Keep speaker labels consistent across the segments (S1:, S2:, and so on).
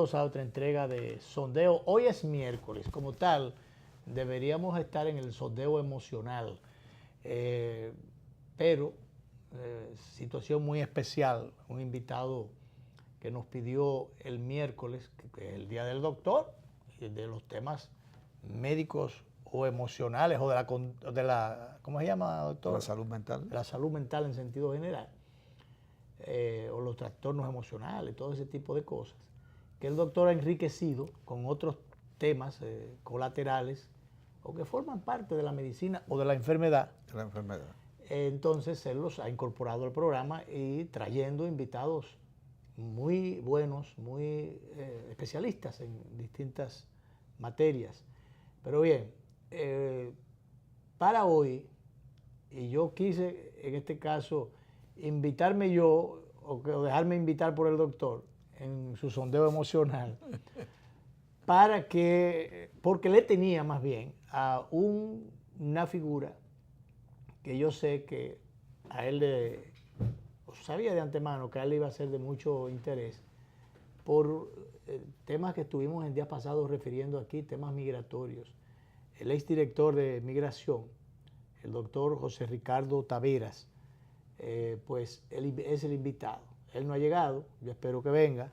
S1: bienvenidos a otra entrega de Sondeo. Hoy es miércoles, como tal, deberíamos estar en el sondeo emocional, pero situación muy especial, un invitado que nos pidió el miércoles, que es el Día del Doctor, de los temas médicos o emocionales o de la ¿cómo se llama, doctor?
S2: La salud mental.
S1: La salud mental en sentido general. O los trastornos emocionales, todo ese tipo de cosas, que el doctor ha enriquecido con otros temas colaterales o que forman parte de la medicina o de la enfermedad.
S2: De la enfermedad.
S1: Entonces él los ha incorporado al programa y trayendo invitados muy buenos, muy especialistas en distintas materias. Pero bien, para hoy, y yo quise en este caso invitarme yo o dejarme invitar por el doctor en su sondeo emocional porque le tenía más bien a una figura que yo sé que a él sabía de antemano que a él le iba a ser de mucho interés por temas que estuvimos en días pasados refiriendo aquí, temas migratorios. El exdirector de Migración, el doctor José Ricardo Taveras, pues él es el invitado. Él no ha llegado, yo espero que venga,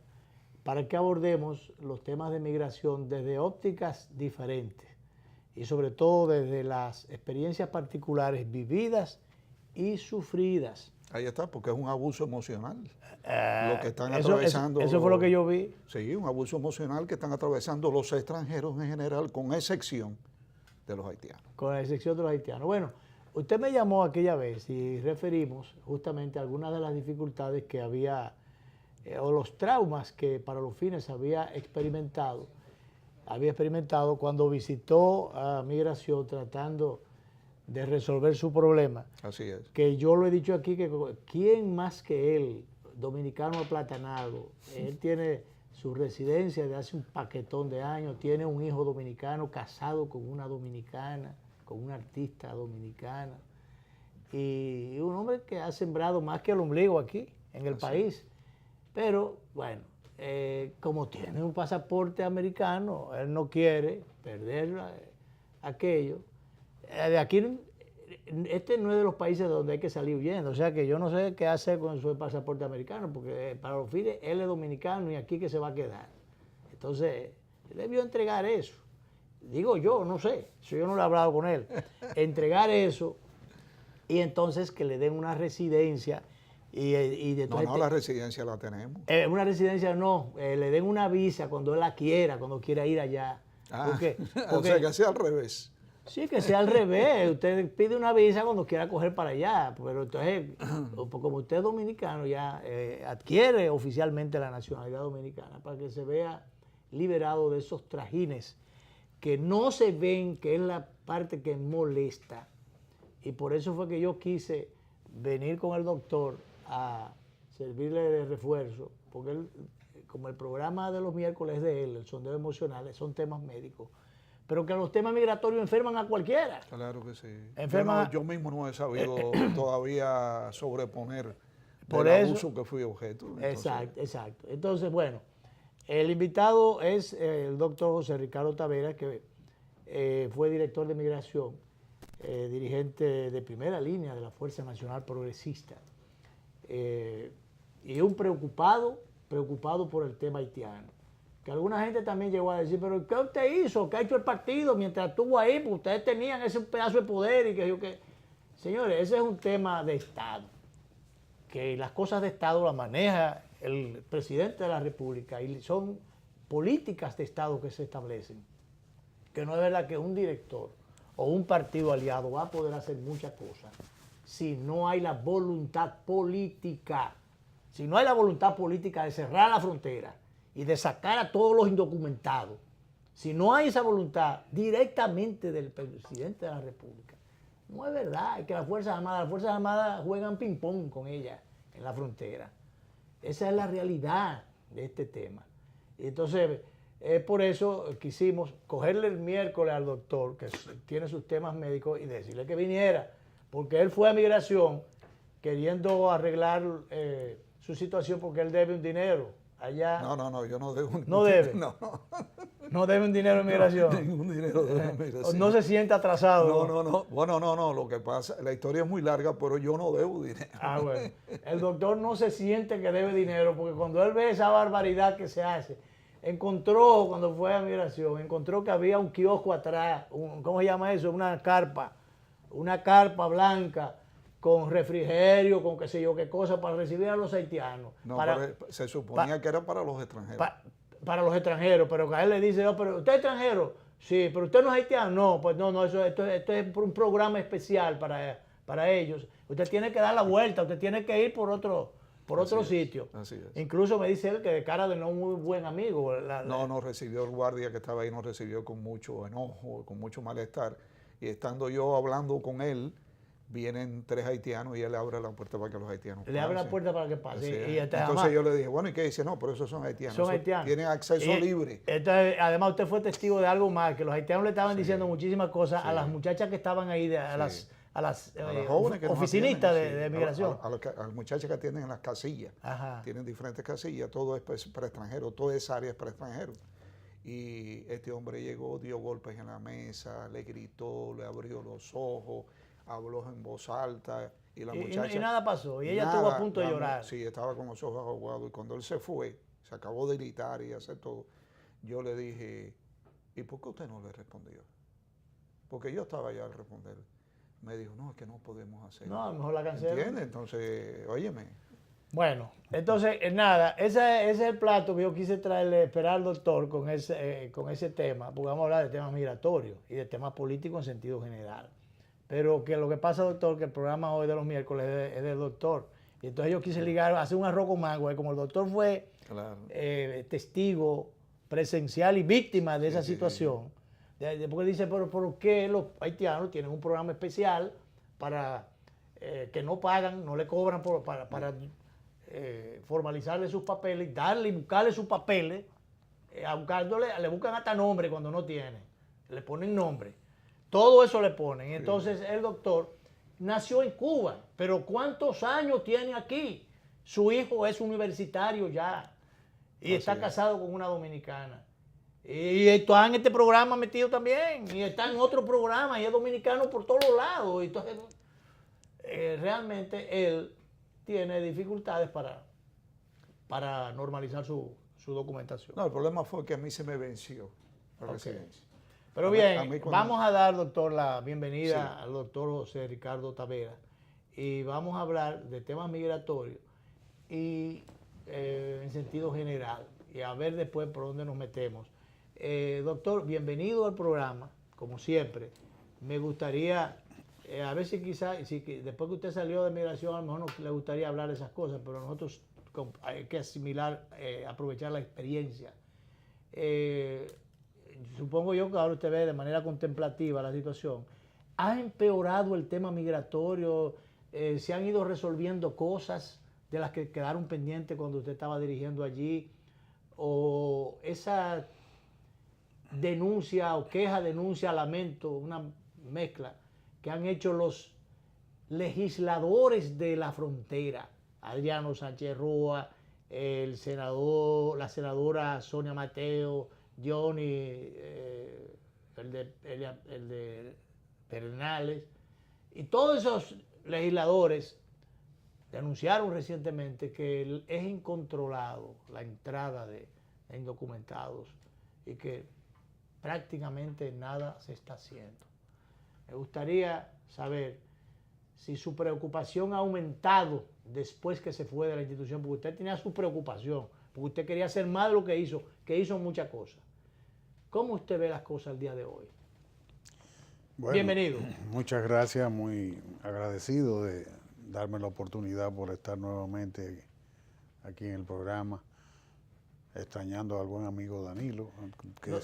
S1: para que abordemos los temas de migración desde ópticas diferentes y sobre todo desde las experiencias particulares vividas y sufridas.
S2: Ahí está, porque es un abuso emocional. Lo que están atravesando.
S1: Eso fue lo que yo vi.
S2: Sí, un abuso emocional que están atravesando los extranjeros en general, con excepción de los haitianos.
S1: Con la excepción de los haitianos. Bueno, usted me llamó aquella vez y referimos justamente algunas de las dificultades que había o los traumas que para los fines había experimentado cuando visitó a Migración tratando de resolver su problema.
S2: Así es.
S1: Que yo lo he dicho aquí, que ¿quién más que él, dominicano aplatanado? Él tiene su residencia de hace un paquetón de años, tiene un hijo dominicano casado con una dominicana, con una artista dominicana, y un hombre que ha sembrado más que el ombligo aquí, en el país. Pero, bueno, como tiene un pasaporte americano, él no quiere perder aquello. De aquí, este no es de los países donde hay que salir huyendo, o sea que yo no sé qué hacer con su pasaporte americano, porque para los fines él es dominicano y aquí que se va a quedar. Entonces, él debió entregar eso. Digo yo, no sé, si yo no lo he hablado con él. Entregar eso y entonces que le den una residencia.
S2: No, la residencia la tenemos.
S1: Una residencia no, le den una visa cuando él la quiera, cuando quiera ir allá. Porque,
S2: o sea, que sea al revés.
S1: Sí, que sea al revés. Usted pide una visa cuando quiera coger para allá, pero entonces, como usted es dominicano, ya adquiere oficialmente la nacionalidad dominicana para que se vea liberado de esos trajines que no se ven, que es la parte que molesta. Y por eso fue que yo quise venir con el doctor a servirle de refuerzo, porque él, como el programa de los miércoles de él, el sondeo emocional, son temas médicos, pero que los temas migratorios enferman a cualquiera.
S2: Claro que sí.
S1: Enferma,
S2: yo mismo no he sabido todavía sobreponer
S1: por
S2: el abuso que fui objeto.
S1: Entonces, exacto. Entonces, bueno, el invitado es el doctor José Ricardo Taveras, que fue director de Migración, dirigente de primera línea de la Fuerza Nacional Progresista, y un preocupado por el tema haitiano. Que alguna gente también llegó a decir, pero ¿qué usted hizo? ¿Qué ha hecho el partido mientras estuvo ahí? Pues ustedes tenían ese pedazo de poder y que yo que... Señores, ese es un tema de Estado, que las cosas de Estado las maneja el presidente de la República y son políticas de Estado que se establecen. Que no es verdad que un director o un partido aliado va a poder hacer muchas cosas si no hay la voluntad política. Si no hay la voluntad política de cerrar la frontera y de sacar a todos los indocumentados, si no hay esa voluntad directamente del presidente de la República, no es verdad. Es que las Fuerzas Armadas juegan ping-pong con ellas en la frontera. Esa es la realidad de este tema. Y entonces, por eso quisimos cogerle el miércoles al doctor, que tiene sus temas médicos, y decirle que viniera, porque él fue a Migración queriendo arreglar su situación porque él debe un dinero allá.
S2: No, yo no debo.
S1: ¿No debe?
S2: No,
S1: No deben dinero en migración.
S2: ningún dinero de migración.
S1: No se siente atrasado.
S2: No. Bueno, no. Lo que pasa, la historia es muy larga, pero yo no debo dinero.
S1: Ah, bueno. El doctor no se siente que debe dinero, porque cuando él ve esa barbaridad que se hace, encontró, cuando fue a migración, encontró que había un kiosco atrás, ¿cómo se llama eso? Una carpa blanca, con refrigerio, con qué sé yo qué cosa, para recibir a los haitianos.
S2: No, pero se suponía que era para los extranjeros.
S1: Para los extranjeros, pero que a él le dice, pero ¿usted es extranjero? Sí, pero ¿usted no es haitiano? No, pues no, esto es un programa especial para ellos. Usted tiene que dar la vuelta, usted tiene que ir por otro sitio.
S2: Así es.
S1: Incluso me dice él que de cara de no muy buen amigo.
S2: No recibió el guardia que estaba ahí, nos recibió con mucho enojo, con mucho malestar. Y estando yo hablando con él, vienen 3 haitianos y él abre la puerta para que los haitianos pasen.
S1: Le abre la puerta para que pase. Y
S2: entonces yo le dije, bueno, ¿y qué dice? No, pero esos son haitianos.
S1: Son haitianos.
S2: Tienen acceso libre.
S1: Entonces, además, usted fue testigo de algo más, que los haitianos le estaban diciendo muchísimas cosas a las muchachas que estaban ahí, a las
S2: jóvenes que
S1: oficinistas
S2: atienden,
S1: de migración.
S2: A las muchachas que atienden en las casillas.
S1: Ajá.
S2: Tienen diferentes casillas, todo es para extranjeros, toda esa área es para extranjeros. Y este hombre llegó, dio golpes en la mesa, le gritó, le abrió los ojos, habló en voz alta y la muchacha...
S1: Y nada pasó, y ella estuvo a punto de llorar.
S2: Sí, estaba con los ojos aguados y cuando él se fue, se acabó de gritar y hacer todo, yo le dije, ¿y por qué usted no le respondió? Porque yo estaba allá al responder. Me dijo, no, es que no podemos hacer.
S1: No, a lo mejor la cancelan.
S2: ¿Entiendes? Entonces, óyeme.
S1: Bueno, entonces, nada, ese es el plato que yo quise traerle, esperar al doctor con ese tema, porque vamos a hablar de temas migratorios y de temas políticos en sentido general. Pero que lo que pasa, doctor, que el programa hoy de los miércoles es del doctor. Y entonces yo quise ligar, hacer un arroz con mango, como el doctor fue testigo presencial y víctima de esa situación. Porque dice, pero ¿por qué los haitianos tienen un programa especial para que no pagan, no le cobran para formalizarle sus papeles, darle y buscarle sus papeles, le buscan hasta nombre cuando no tiene, le ponen nombre, todo eso le ponen. Entonces el doctor nació en Cuba, pero ¿cuántos años tiene aquí? Su hijo es universitario ya y está casado con una dominicana. Y está en este programa metido también, y está en otro programa, y es dominicano por todos lados. Entonces, realmente él tiene dificultades para normalizar su documentación.
S2: No, el problema fue que a mí se me venció la residencia.
S1: Pero bien, vamos a dar, doctor, la bienvenida al doctor José Ricardo Tavera, y vamos a hablar de temas migratorios y en sentido general, y a ver después por dónde nos metemos. Doctor, bienvenido al programa, como siempre. Me gustaría, a ver si quizás, después que usted salió de migración, a lo mejor no le gustaría hablar de esas cosas, pero nosotros hay que asimilar, aprovechar la experiencia. Supongo yo que ahora usted ve de manera contemplativa la situación. ¿Ha empeorado el tema migratorio? ¿Se han ido resolviendo cosas de las que quedaron pendientes cuando usted estaba dirigiendo allí? ¿O esa denuncia o queja, denuncia, lamento, una mezcla que han hecho los legisladores de la frontera, Adriano Sánchez Roa, la senadora Sonia Mateo, Johnny, el de Pedernales, y todos esos legisladores denunciaron recientemente que es incontrolado la entrada de indocumentados y que prácticamente nada se está haciendo? Me gustaría saber si su preocupación ha aumentado después que se fue de la institución, porque usted tenía su preocupación, porque usted quería hacer más de lo que hizo muchas cosas. ¿Cómo usted ve las cosas el día de hoy? Bueno, bienvenido.
S3: Muchas gracias, muy agradecido de darme la oportunidad por estar nuevamente aquí en el programa. Extrañando al buen amigo Danilo.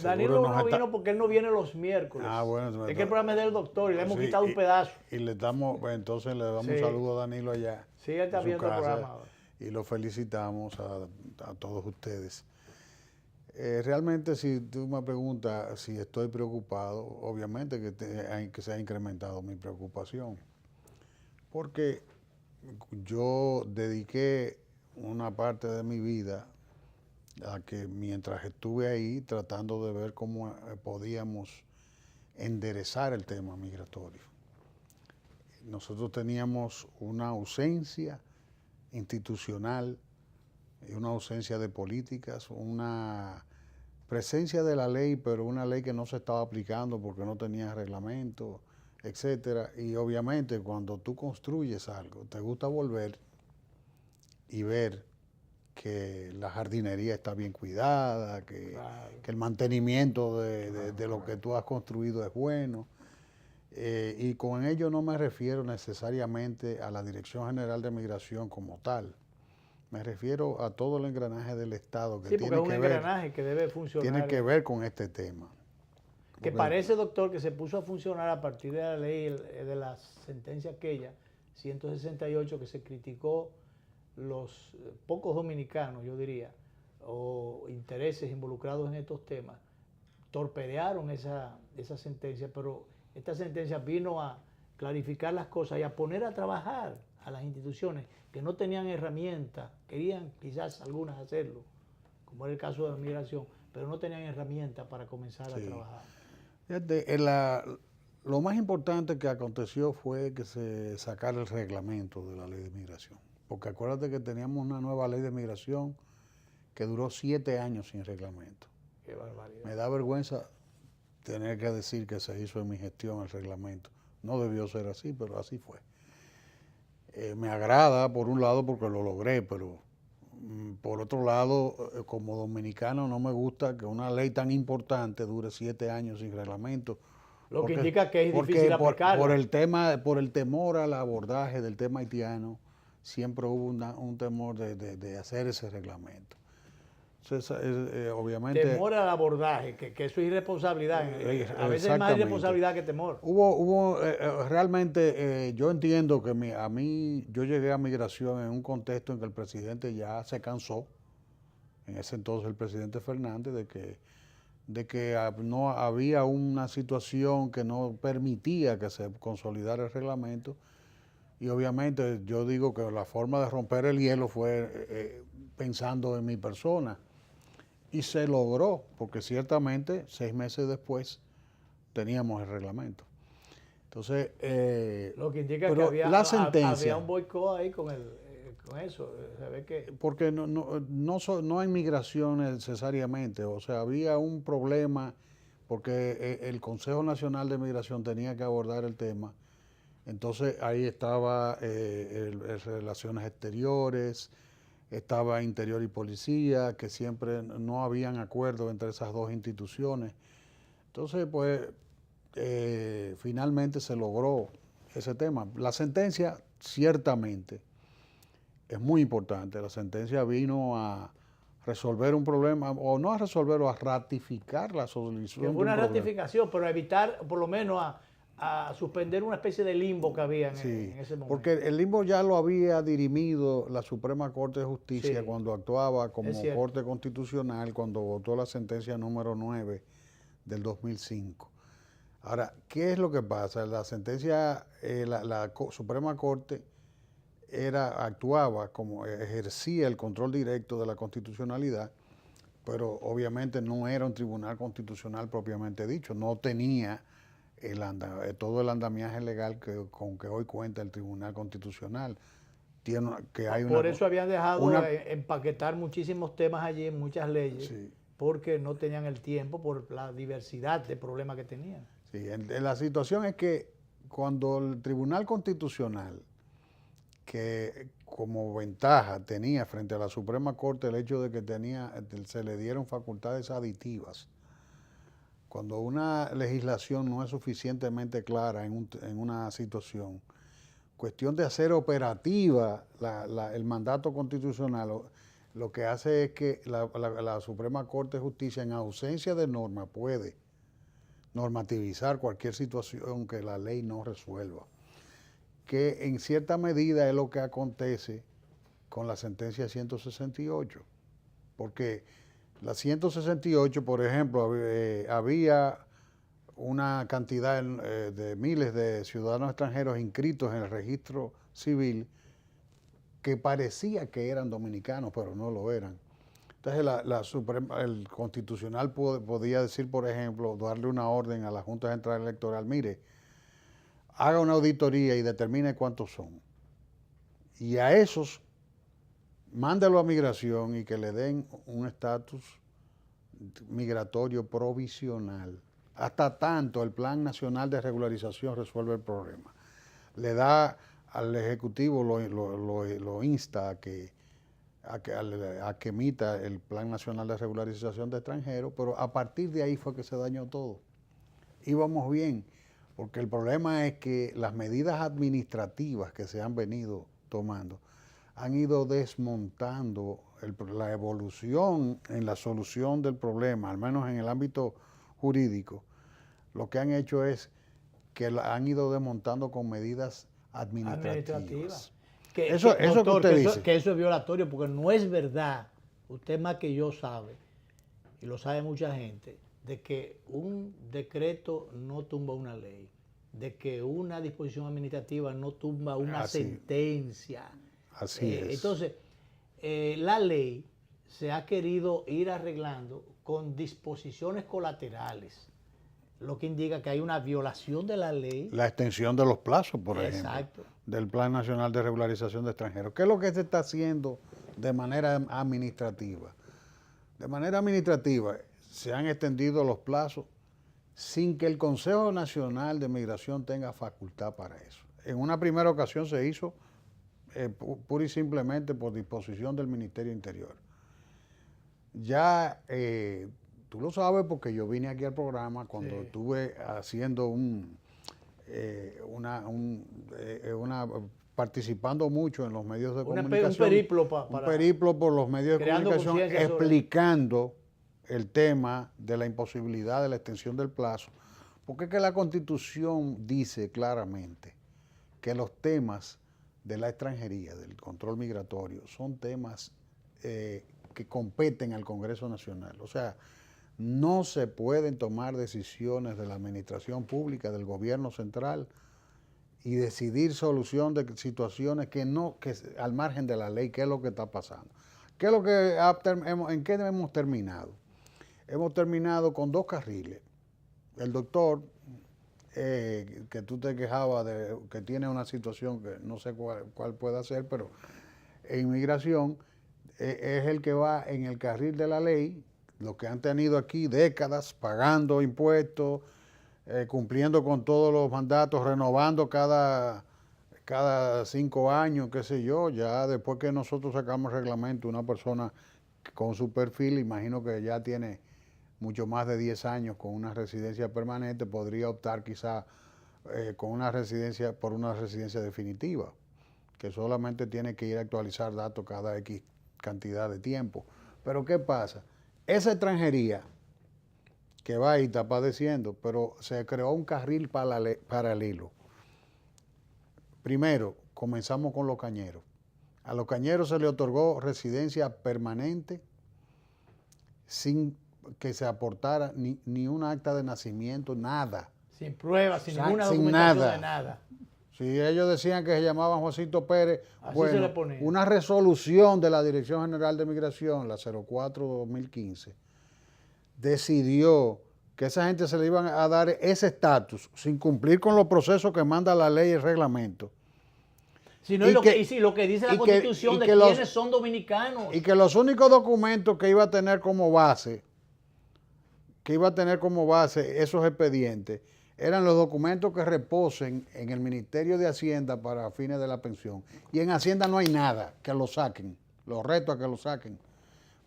S1: Danilo no vino porque él no viene los miércoles.
S3: Bueno.
S1: Es que el programa es del doctor y le hemos quitado un pedazo.
S3: Y le damos, pues, entonces le damos un saludo a Danilo allá.
S1: Sí, él está viendo el programa ahora.
S3: Y lo felicitamos a todos ustedes. Realmente, si tú me preguntas si estoy preocupado, obviamente que se ha incrementado mi preocupación. Porque yo dediqué una parte de mi vida a que mientras estuve ahí tratando de ver cómo podíamos enderezar el tema migratorio. Nosotros teníamos una ausencia institucional y una ausencia de políticas, una presencia de la ley, pero una ley que no se estaba aplicando porque no tenía reglamento, etcétera. Y obviamente cuando tú construyes algo, te gusta volver y ver que la jardinería está bien cuidada, que el mantenimiento de lo que tú has construido es bueno. Y con ello no me refiero necesariamente a la Dirección General de Migración como tal. Me refiero a todo el engranaje del Estado que
S1: Sí, porque es un engranaje que debe funcionar.
S3: Tiene que ver con este tema.
S1: Que parece, doctor, que se puso a funcionar a partir de la ley, de la sentencia aquella, 168, que se criticó los pocos dominicanos, yo diría, o intereses involucrados en estos temas, torpedearon esa sentencia, pero esta sentencia vino a clarificar las cosas y a poner a trabajar a las instituciones que no tenían herramientas, querían quizás algunas hacerlo, como era el caso de la migración, pero no tenían herramientas para comenzar a trabajar.
S3: Fíjate, lo más importante que aconteció fue que se sacara el reglamento de la ley de migración. Porque acuérdate que teníamos una nueva ley de migración que duró 7 años sin reglamento.
S1: Qué barbaridad.
S3: Me da vergüenza tener que decir que se hizo en mi gestión el reglamento. No debió ser así, pero así fue. Me agrada, por un lado, porque lo logré, pero por otro lado, como dominicano, no me gusta que una ley tan importante dure 7 años sin reglamento.
S1: Lo que indica que es difícil aplicarlo.
S3: Por el temor al abordaje del tema haitiano, siempre hubo un temor de hacer ese reglamento. Entonces, obviamente...
S1: Temor al abordaje, que eso es irresponsabilidad. A veces es más irresponsabilidad que temor.
S3: Realmente, yo entiendo que yo llegué a migración en un contexto en que el presidente ya se cansó, en ese entonces el presidente Fernández, de que no había una situación que no permitía que se consolidara el reglamento. Y obviamente yo digo que la forma de romper el hielo fue pensando en mi persona. Y se logró, porque ciertamente 6 meses después teníamos el reglamento. Entonces,
S1: lo que indica que había un boicot ahí con eso. Se ve que...
S3: Porque no hay migración necesariamente, o sea, había un problema porque el Consejo Nacional de Migración tenía que abordar el tema. Entonces ahí estaba Relaciones Exteriores, estaba Interior y Policía, que siempre no habían acuerdo entre esas dos instituciones. Entonces, pues, finalmente se logró ese tema. La sentencia, ciertamente, es muy importante. La sentencia vino a resolver un problema, o no a resolverlo, a ratificar la solución.
S1: Que fue una ratificación, pero a evitar, por lo menos, a suspender una especie de limbo que había en ese momento.
S3: Porque el limbo ya lo había dirimido la Suprema Corte de Justicia cuando actuaba como Corte Constitucional, cuando votó la sentencia número 9 del 2005. Ahora, ¿qué es lo que pasa? La sentencia, la Suprema Corte actuaba como ejercía el control directo de la constitucionalidad, pero obviamente no era un tribunal constitucional propiamente dicho, no tenía todo el andamiaje legal con que hoy cuenta el Tribunal Constitucional.
S1: Por eso habían dejado empaquetar muchísimos temas allí, muchas leyes, porque no tenían el tiempo por la diversidad de problemas que tenían.
S3: Sí, la situación es que cuando el Tribunal Constitucional, que como ventaja tenía frente a la Suprema Corte el hecho de que se le dieron facultades aditivas, cuando una legislación no es suficientemente clara en una situación, cuestión de hacer operativa el mandato constitucional, lo que hace es que la Suprema Corte de Justicia, en ausencia de norma, puede normativizar cualquier situación que la ley no resuelva. Que en cierta medida es lo que acontece con la sentencia 168, porque la 168, por ejemplo, había una cantidad de miles de ciudadanos extranjeros inscritos en el registro civil que parecía que eran dominicanos, pero no lo eran. Entonces el Constitucional podía decir, por ejemplo, darle una orden a la Junta Central Electoral, mire, haga una auditoría y determine cuántos son. Y a esos, mándalo a migración y que le den un estatus migratorio provisional. Hasta tanto el Plan Nacional de Regularización resuelve el problema. Le da al Ejecutivo, lo insta a que emita el Plan Nacional de Regularización de Extranjeros, pero a partir de ahí fue que se dañó todo. Íbamos bien, porque el problema es que las medidas administrativas que se han venido tomando han ido desmontando la evolución en la solución del problema, al menos en el ámbito jurídico. Lo que han hecho es que han ido desmontando con medidas administrativas. Eso que usted dice.
S1: Que eso es violatorio, porque no es verdad, usted más que yo sabe, y lo sabe mucha gente, de que un decreto no tumba una ley, de que una disposición administrativa no tumba una sentencia.
S3: Así es.
S1: Entonces, la ley se ha querido ir arreglando con disposiciones colaterales, lo que indica que hay una violación de la ley.
S3: La extensión de los plazos, por
S1: Exacto.
S3: ejemplo, del Plan Nacional de Regularización de Extranjeros. ¿Qué es lo que se está haciendo de manera administrativa? De manera administrativa se han extendido los plazos sin que el Consejo Nacional de Migración tenga facultad para eso. En una primera ocasión se hizo pura y simplemente por disposición del Ministerio Interior. Ya tú lo sabes porque yo vine aquí al programa cuando estuve haciendo participando mucho en los medios de comunicación.
S1: Un
S3: periplo por los medios de comunicación explicando el tema de la imposibilidad de la extensión del plazo, porque es que la Constitución dice claramente que los temas de la extranjería, del control migratorio, son temas que competen al Congreso Nacional. O sea, no se pueden tomar decisiones de la administración pública, del gobierno central, y decidir solución de situaciones que al margen de la ley, ¿qué es lo que está pasando? ¿En qué hemos terminado? Hemos terminado con 2 carriles. El doctor, que tú te quejabas de que tiene una situación que no sé cuál pueda ser, pero en inmigración es el que va en el carril de la ley, los que han tenido aquí décadas pagando impuestos, cumpliendo con todos los mandatos, renovando cada 5 años, qué sé yo. Ya después que nosotros sacamos el reglamento, una persona con su perfil, imagino que ya tiene mucho más de 10 años con una residencia permanente, podría optar quizá por una residencia definitiva, que solamente tiene que ir a actualizar datos cada X cantidad de tiempo. Pero ¿qué pasa? Esa extranjería que va y está padeciendo, pero se creó un carril paralelo. Primero, comenzamos con los cañeros. A los cañeros se le otorgó residencia permanente sin que se aportara ni un acta de nacimiento, nada.
S1: Sin pruebas, sin ninguna documentación de nada.
S3: Si ellos decían que se llamaban Juancito Pérez,
S1: así se le ponía.
S3: Una resolución de la Dirección General de Migración, la 04-2015, decidió que a esa gente se le iban a dar ese estatus sin cumplir con los procesos que manda la ley y el reglamento.
S1: Lo que dice la Constitución de quienes son dominicanos.
S3: Y que los únicos documentos que iba a tener como base esos expedientes, eran los documentos que reposen en el Ministerio de Hacienda para fines de la pensión. Y en Hacienda no hay nada, que lo saquen, los reto a que lo saquen.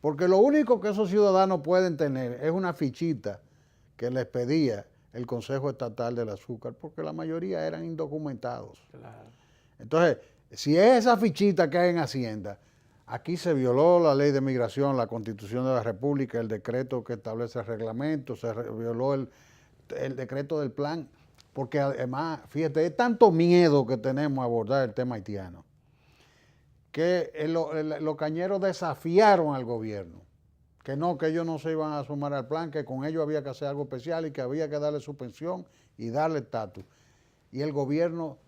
S3: Porque lo único que esos ciudadanos pueden tener es una fichita que les pedía el Consejo Estatal del Azúcar, porque la mayoría eran indocumentados.
S1: Claro.
S3: Entonces, si es esa fichita que hay en Hacienda, aquí se violó la ley de migración, la Constitución de la República, el decreto que establece el reglamento, se violó el decreto del plan, porque además, fíjate, es tanto miedo que tenemos a abordar el tema haitiano, que los cañeros desafiaron al gobierno, que ellos no se iban a sumar al plan, que con ellos había que hacer algo especial y que había que darle su pensión y darle estatus. Y el gobierno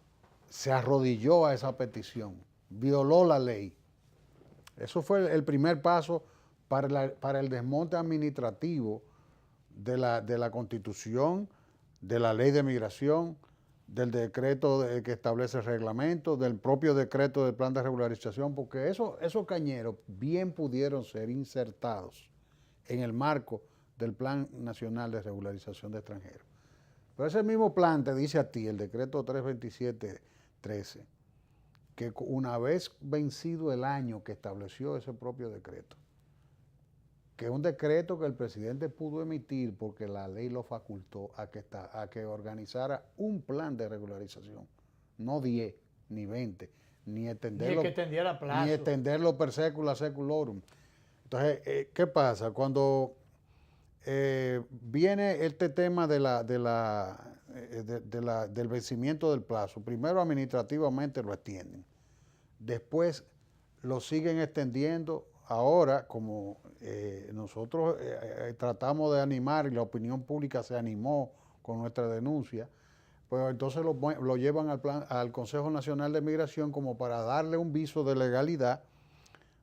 S3: se arrodilló a esa petición, violó la ley. Eso fue el primer paso para el desmonte administrativo de la Constitución, de la Ley de Migración, del decreto que establece el reglamento, del propio decreto del plan de regularización, porque esos cañeros bien pudieron ser insertados en el marco del Plan Nacional de Regularización de Extranjeros. Pero ese mismo plan te dice a ti, el decreto 327-13, que una vez vencido el año que estableció ese propio decreto, que es un decreto que el presidente pudo emitir porque la ley lo facultó a que organizara un plan de regularización, no 10, ni 20, ni extenderlo,
S1: que extendiera plazo.
S3: Ni extenderlo per secula seculorum. Entonces, ¿qué pasa? Cuando viene este tema del vencimiento del plazo, primero administrativamente lo extienden, después lo siguen extendiendo. Ahora, como nosotros tratamos de animar y la opinión pública se animó con nuestra denuncia, pues entonces lo llevan al Consejo Nacional de Migración como para darle un viso de legalidad,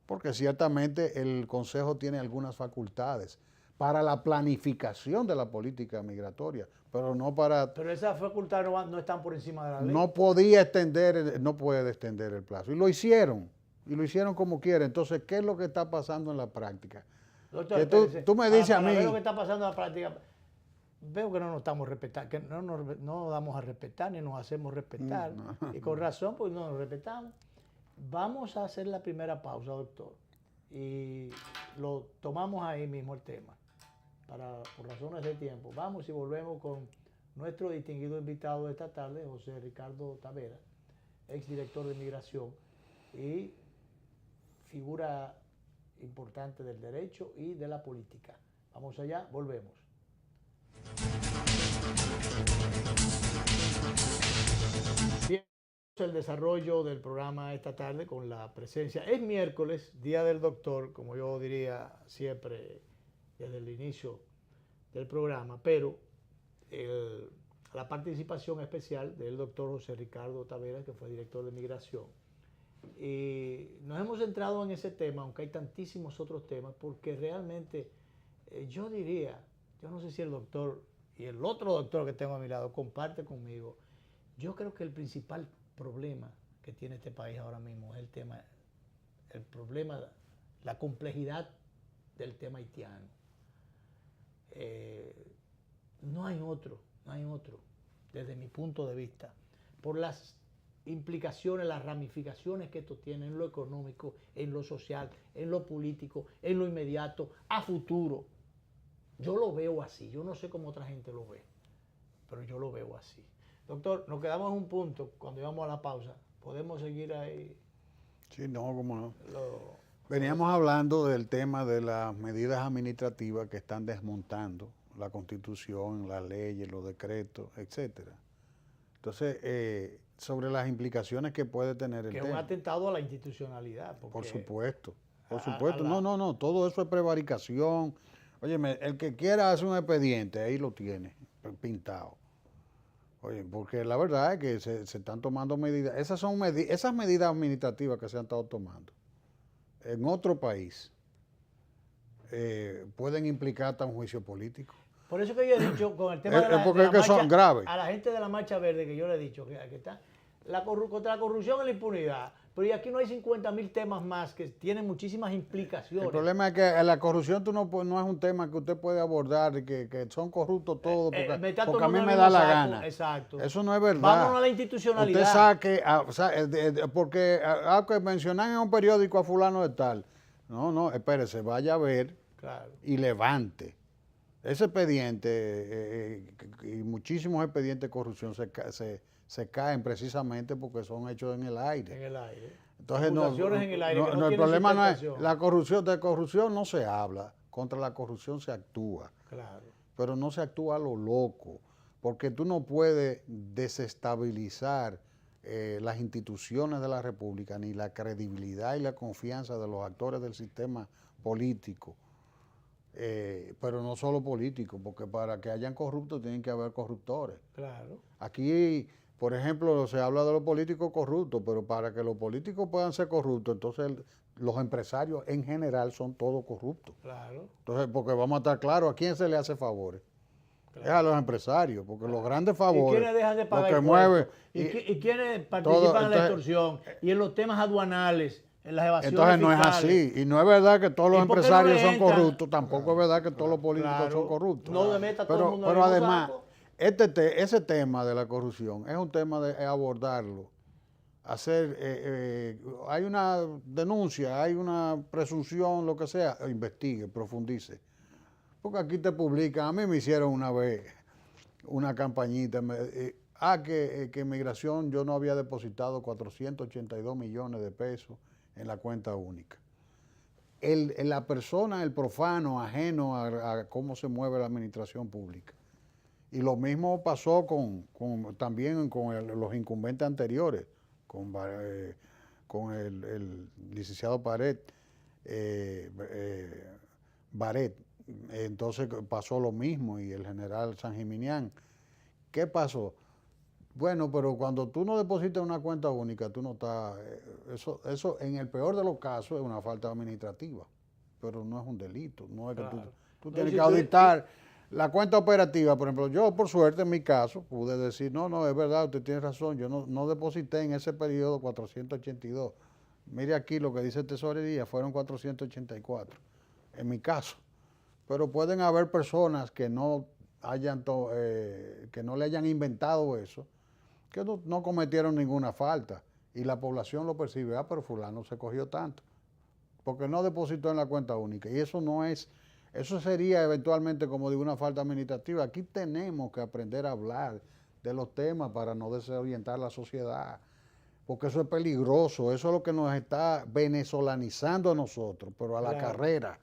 S3: porque ciertamente el Consejo tiene algunas facultades para la planificación de la política migratoria, pero no para...
S1: Pero esas facultades no están por encima de la ley.
S3: No puede extender el plazo. Y lo hicieron como quieren. Entonces, ¿qué es lo que está pasando en la práctica?
S1: Doctor,
S3: tú me dices a mí...
S1: ver lo que está pasando en la práctica, veo que no nos estamos respetando, que no nos damos a respetar ni nos hacemos respetar. Y con razón, pues no nos respetamos. Vamos a hacer la primera pausa, doctor. Y lo tomamos ahí mismo el tema. Por razones de tiempo. Vamos y volvemos con nuestro distinguido invitado de esta tarde, José Ricardo Tavera, exdirector de Migración y figura importante del derecho y de la política. Vamos allá, volvemos. Bien, el desarrollo del programa esta tarde con la presencia. Es miércoles, Día del Doctor, como yo diría siempre desde el inicio del programa, pero la participación especial del doctor José Ricardo Tavera, que fue director de Migración. Y nos hemos centrado en ese tema, aunque hay tantísimos otros temas, porque realmente yo diría, yo no sé si el doctor y el otro doctor que tengo a mi lado comparte conmigo, yo creo que el principal problema que tiene este país ahora mismo es el problema, la complejidad del tema haitiano. No hay otro, desde mi punto de vista, por las implicaciones, las ramificaciones que esto tiene en lo económico, en lo social, en lo político, en lo inmediato, a futuro. Yo lo veo así, yo no sé cómo otra gente lo ve, pero yo lo veo así. Doctor, nos quedamos en un punto cuando íbamos a la pausa. ¿Podemos seguir ahí?
S3: Sí, no, cómo no. Veníamos hablando del tema de las medidas administrativas que están desmontando la Constitución, las leyes, los decretos, etcétera. Entonces, sobre las implicaciones que puede tener el tema.
S1: Que es un atentado a la institucionalidad.
S3: Por supuesto. No, todo eso es prevaricación. Óyeme, el que quiera hacer un expediente, ahí lo tiene, pintado. Oye, porque la verdad es que se están tomando medidas. Esas medidas administrativas que se han estado tomando en otro país pueden implicar hasta un juicio político.
S1: Por eso que yo he dicho con el tema de la
S3: marcha, son graves.
S1: A la gente de la Marcha Verde que yo le he dicho que está contra la corrupción y la impunidad. Pero y aquí no hay 50.000 temas más que tienen muchísimas implicaciones.
S3: El problema es que la corrupción no es un tema que usted puede abordar, que son corruptos todos, porque a mí me da la gana.
S1: Exacto.
S3: Eso no es verdad.
S1: Vámonos a la institucionalidad.
S3: Usted saque, porque que mencionan en un periódico a fulano de tal. No, espérese, vaya a ver y levante. Ese expediente y muchísimos expedientes de corrupción se caen precisamente porque son hechos en el aire.
S1: En el aire.
S3: Entonces,
S1: en el aire
S3: el problema no es la corrupción. De corrupción no se habla, contra la corrupción se actúa.
S1: Claro.
S3: Pero no se actúa a lo loco, porque tú no puedes desestabilizar las instituciones de la República, ni la credibilidad y la confianza de los actores del sistema político. Pero no solo políticos, porque para que hayan corruptos tienen que haber corruptores.
S1: Claro.
S3: Aquí por ejemplo, se habla de los políticos corruptos, pero para que los políticos puedan ser corruptos, entonces los empresarios en general son todos corruptos.
S1: Claro.
S3: Entonces, porque vamos a estar claros, ¿a quién se le hace favores? Es a los empresarios, porque los grandes
S1: ¿Y
S3: favores,
S1: quiénes dejan de pagar
S3: lo que
S1: impuestos?
S3: mueve...
S1: ¿Y quiénes participan en la extorsión? Y en los temas aduanales, en las evasiones
S3: Entonces no es
S1: fiscales.
S3: así. Y no es verdad que todos los
S1: ¿Y por qué no
S3: empresarios
S1: le
S3: son
S1: entran?
S3: corruptos, tampoco es verdad que todos los políticos
S1: Claro.
S3: son corruptos.
S1: No le meta a todo el mundo en el
S3: Pero
S1: mismo
S3: además,
S1: saco.
S3: ese tema de la corrupción es un tema de abordarlo. Hay una denuncia, hay una presunción, lo que sea, investigue, profundice. Porque aquí te publican, a mí me hicieron una vez una campañita, que Migración yo no había depositado 482 millones de pesos en la cuenta única. La persona, el profano, ajeno a cómo se mueve la administración pública. Y lo mismo pasó también con los incumbentes anteriores, con el licenciado Baret. Entonces pasó lo mismo y el general San Gimignán. ¿Qué pasó? Bueno, pero cuando tú no depositas una cuenta única, tú no estás... Eso en el peor de los casos es una falta administrativa, pero no es un delito. No es que tú tienes que auditar la cuenta operativa. Por ejemplo, yo por suerte en mi caso pude decir, no, es verdad, usted tiene razón, yo no deposité en ese periodo 482. Mire aquí lo que dice Tesorería, fueron 484, en mi caso. Pero pueden haber personas que no le hayan inventado eso, que no cometieron ninguna falta y la población lo percibe, pero fulano se cogió tanto, porque no depositó en la cuenta única. Y eso sería eventualmente como de una falta administrativa. Aquí tenemos que aprender a hablar de los temas para no desorientar la sociedad, porque eso es peligroso, eso es lo que nos está venezolanizando a nosotros, pero a la carrera.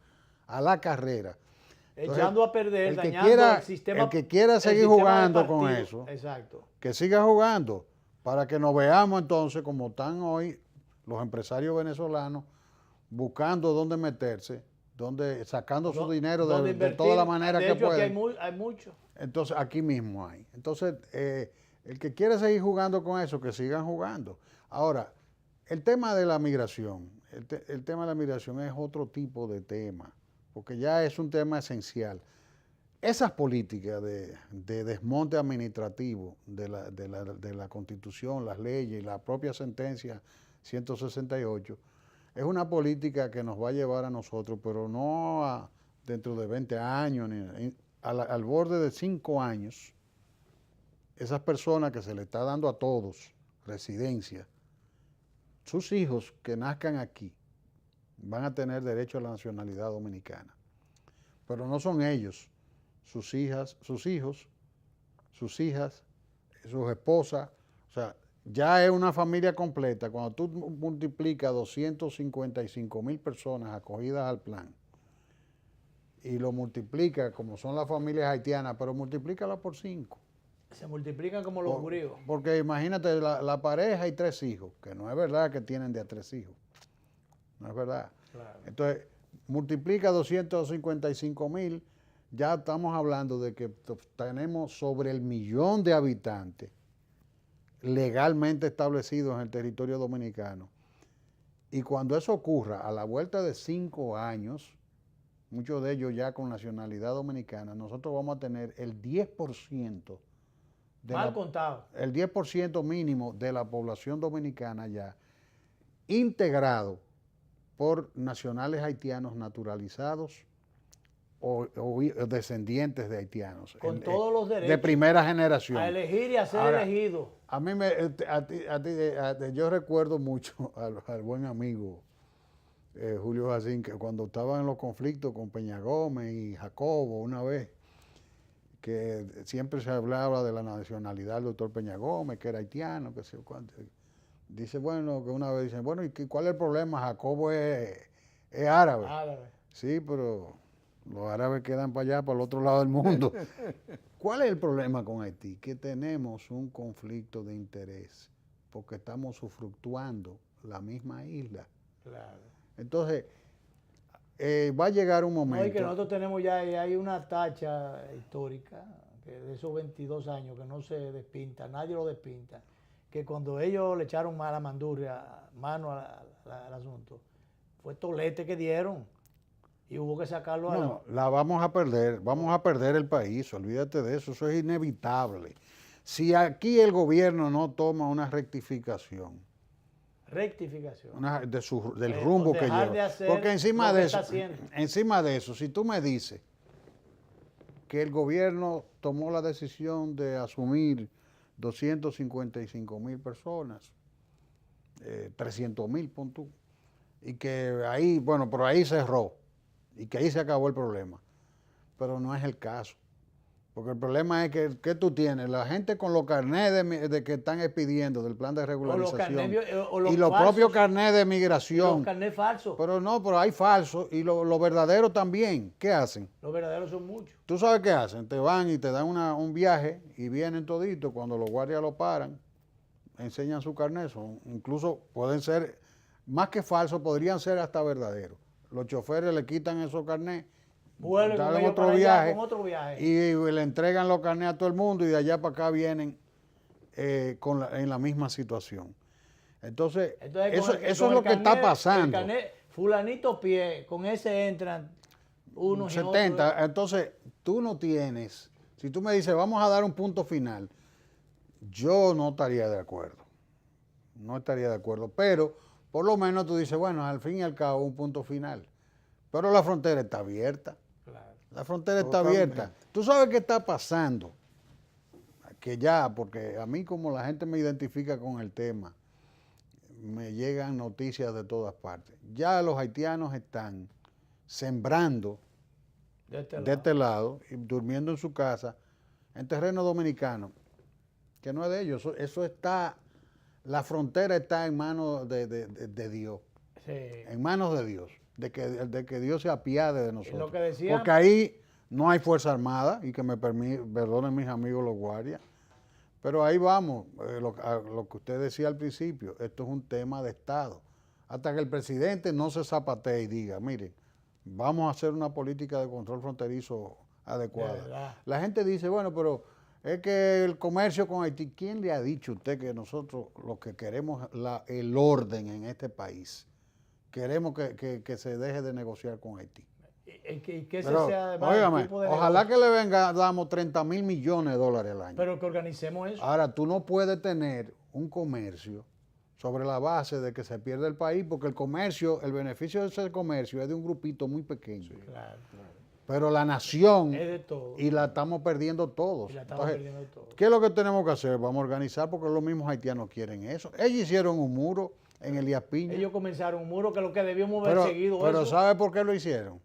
S3: Entonces,
S1: echando a perder, dañando el sistema.
S3: El que quiera seguir jugando con eso,
S1: exacto,
S3: que siga jugando, para que nos veamos entonces como están hoy los empresarios venezolanos buscando dónde meterse, sacando su dinero de toda la manera que pueden.
S1: De hecho, aquí hay mucho.
S3: Entonces, aquí mismo hay. Entonces, el que quiere seguir jugando con eso, que sigan jugando. Ahora, el tema de la migración, el tema de la migración es otro tipo de tema, porque ya es un tema esencial. Esas políticas de desmonte administrativo de la Constitución, las leyes y la propia sentencia 168, es una política que nos va a llevar a nosotros, pero no dentro de 20 años, al borde de 5 años, esas personas que se le está dando a todos residencia, sus hijos que nazcan aquí van a tener derecho a la nacionalidad dominicana. Pero no son ellos, sus hijas, sus esposas, o sea, ya es una familia completa. Cuando tú multiplicas 255,000 personas acogidas al plan y lo multiplicas como son las familias haitianas, pero multiplícala por 5.
S1: Se multiplican como los griegos.
S3: Porque imagínate la pareja y 3 hijos, que no es verdad que tienen de a 3 hijos. No es verdad.
S1: Claro.
S3: Entonces, multiplica 255,000, ya estamos hablando de que tenemos sobre el 1,000,000 de habitantes legalmente establecidos en el territorio dominicano. Y cuando eso ocurra, a la vuelta de 5 años, muchos de ellos ya con nacionalidad dominicana, nosotros vamos a tener el 10%
S1: mal contado.
S3: El 10% mínimo de la población dominicana ya integrado por nacionales haitianos naturalizados o descendientes de haitianos.
S1: Con todos los derechos.
S3: De primera generación.
S1: A elegir y a ser elegido.
S3: A mí, yo recuerdo mucho al buen amigo Julio Jacín, que cuando estaba en los conflictos con Peña Gómez y Jacobo una vez, que siempre se hablaba de la nacionalidad del doctor Peña Gómez, que era haitiano, que sé yo cuánto. Dice, bueno, que una vez dicen, bueno, ¿y cuál es el problema? Jacobo es árabe.
S1: Árabe.
S3: Sí, pero los árabes quedan para allá, para el otro lado del mundo. ¿Cuál es el problema con Haití? Que tenemos un conflicto de interés, porque estamos usufructuando la misma isla.
S1: Claro.
S3: Entonces, va a llegar un momento...
S1: No, y que nosotros tenemos ya hay una tacha histórica que de esos 22 años que no se despinta, nadie lo despinta, que cuando ellos le echaron mala mano al asunto, fue tolete que dieron y hubo que sacarlo a
S3: No, la vamos a perder el país, olvídate de eso es inevitable. Si aquí el gobierno no toma una rectificación,
S1: rectificación.
S3: del rumbo que
S1: dejar
S3: lleva.
S1: de hacer
S3: Porque
S1: lo que está haciendo.
S3: encima de eso, si tú me dices que el gobierno tomó la decisión de asumir 255,000 personas, 300,000, pon tú, y que ahí, bueno, pero ahí cerró, y que ahí se acabó el problema. Pero no es el caso. Porque el problema es que tú tienes la gente con los carnés de que están expidiendo del plan de regularización
S1: los
S3: y los
S1: falsos,
S3: propios carnés de migración.
S1: los carnés falsos.
S3: Pero hay falsos y los verdaderos también. ¿Qué hacen?
S1: Los verdaderos son muchos.
S3: ¿Tú sabes qué hacen? Te van y te dan un viaje y vienen toditos. Cuando los guardias lo paran, enseñan su carnet. Incluso pueden ser, más que falsos, podrían ser hasta verdaderos. Los choferes le quitan esos carnets,
S1: Vuelven con ellos
S3: otro
S1: para allá
S3: viaje,
S1: con otro viaje.
S3: y le entregan los carnets a todo el mundo y de allá para acá vienen en la misma situación. Entonces eso es lo que está pasando.
S1: El carnet, fulanito pie, con ese entran unos
S3: 70,
S1: y otros.
S3: entonces tú no tienes, si tú me dices vamos a dar un punto final, yo no estaría de acuerdo, pero por lo menos tú dices, bueno, al fin y al cabo un punto final, pero la frontera está abierta.
S1: Claro.
S3: La frontera está abierta. ¿Tú sabes qué está pasando? Que ya, porque a mí como la gente me identifica con el tema, me llegan noticias de todas partes. Ya los haitianos están sembrando de este lado y durmiendo en su casa en terreno dominicano, que no es de ellos. Eso está, la frontera está en manos de Dios.
S1: Sí.
S3: En manos de Dios. De que Dios se apiade de nosotros.
S1: Lo que decían,
S3: porque ahí no hay Fuerza Armada, y que me perdonen mis amigos los guardias, pero ahí vamos, lo que usted decía al principio, esto es un tema de Estado. Hasta que el presidente no se zapatee y diga, miren, vamos a hacer una política de control fronterizo adecuada. La gente dice, bueno, pero es que el comercio con Haití, ¿quién le ha dicho a usted que nosotros lo que queremos el orden en este país? Queremos que se deje de negociar con Haití.
S1: Y que ese
S3: Pero,
S1: sea además
S3: óigame,
S1: el tipo de
S3: ojalá
S1: negocio.
S3: que le damos 30,000 millones de dólares al año.
S1: Pero que organicemos eso.
S3: Ahora, tú no puedes tener un comercio sobre la base de que se pierde el país, porque el comercio, el beneficio de ese comercio es de un grupito muy pequeño.
S1: Sí, claro.
S3: Pero la nación,
S1: Es de todo.
S3: y la estamos perdiendo todos.
S1: Y la estamos
S3: Entonces,
S1: perdiendo todo.
S3: ¿qué es lo que tenemos que hacer? Vamos a organizar, porque los mismos haitianos quieren eso. Ellos hicieron un muro en Elías Piña.
S1: Ellos comenzaron un muro que lo que debíamos haber seguido
S3: pero
S1: eso.
S3: ¿sabe por qué lo hicieron?